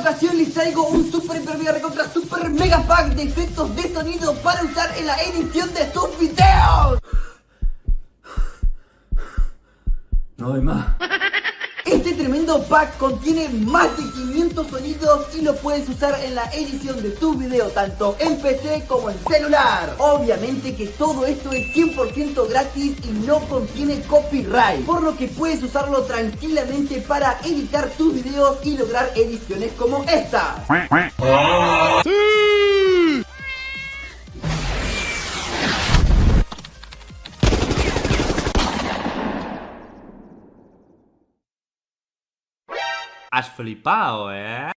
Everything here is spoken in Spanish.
ocasión les traigo un super hiper mega recontra super mega pack de efectos de sonido para usar en la edición de tus videos. No hay más. Este tremendo pack contiene más de 500 sonidos y lo puedes usar en la edición de tus videos, tanto en PC como en celular. Obviamente que todo esto es 100% gratis y no contiene copyright, por lo que puedes usarlo tranquilamente para editar tus videos y lograr ediciones como esta. Has flipado, ¿eh?